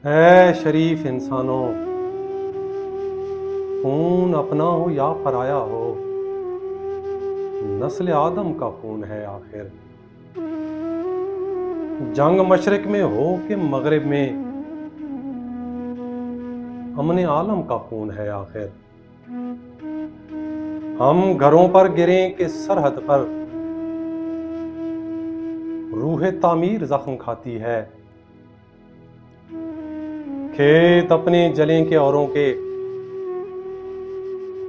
اے شریف انسانوں، خون اپنا ہو یا پرایا ہو، نسل آدم کا خون ہے آخر۔ جنگ مشرق میں ہو کہ مغرب میں، امن عالم کا خون ہے آخر۔ ہم گھروں پر گریں کہ سرحد پر روح تعمیر زخم کھاتی ہے۔ کھیت اپنے جلیں کہ اوروں کے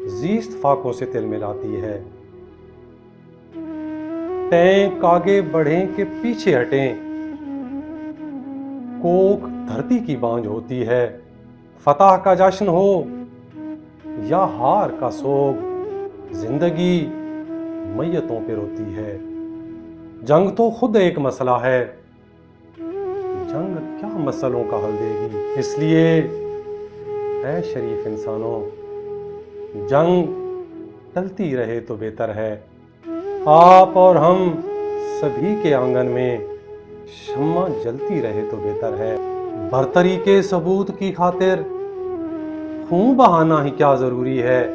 زیست فاقوں سے تل ملاتی ہے۔ ٹینک آگے بڑھیں کہ پیچھے ہٹیں، کوک دھرتی کی بانجھ ہوتی ہے۔ فتح کا جشن ہو یا ہار کا سوگ، زندگی میتوں پہ روتی ہے۔ جنگ تو خود ایک مسئلہ ہے، جنگ کیا مسئلوں کا حل دے گی؟ اس لیے اے شریف انسانوں، جنگ ٹلتی رہے تو بہتر ہے۔ آپ اور ہم سبھی کے آنگن میں شمع جلتی رہے تو بہتر ہے۔ برتری کے ثبوت کی خاطر خون بہانا ہی کیا ضروری ہے؟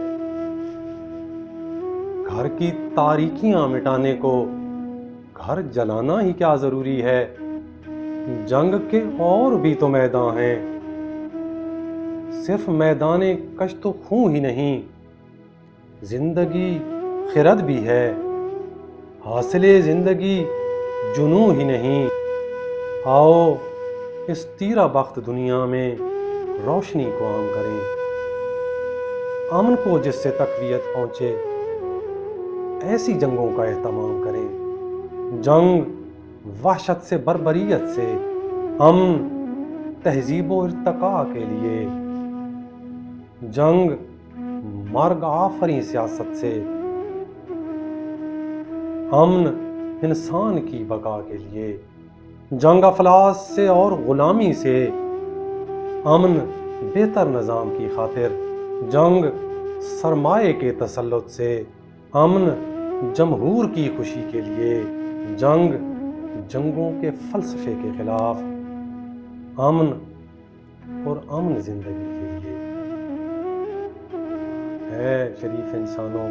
گھر کی تاریکیاں مٹانے کو گھر جلانا ہی کیا ضروری ہے؟ جنگ کے اور بھی تو میدان ہیں، صرف میدان کشت و خون ہی نہیں، زندگی خرد بھی ہے، حاصل زندگی جنوں ہی نہیں۔ آؤ اس تیرہ بخت دنیا میں روشنی کو عام کریں، امن کو جس سے تقویت پہنچے، ایسی جنگوں کا اہتمام کریں۔ جنگ وحشت سے بربریت سے، امن تہذیب و ارتقاء کے لیے۔ جنگ مرگ آفریں سیاست سے، امن انسان کی بقا کے لیے۔ جنگ افلاس سے اور غلامی سے، امن بہتر نظام کی خاطر۔ جنگ سرمایہ کے تسلط سے، امن جمہور کی خوشی کے لیے۔ جنگ جنگوں کے فلسفے کے خلاف، امن اور امن زندگی کے لیے۔ اے شریف انسانوں،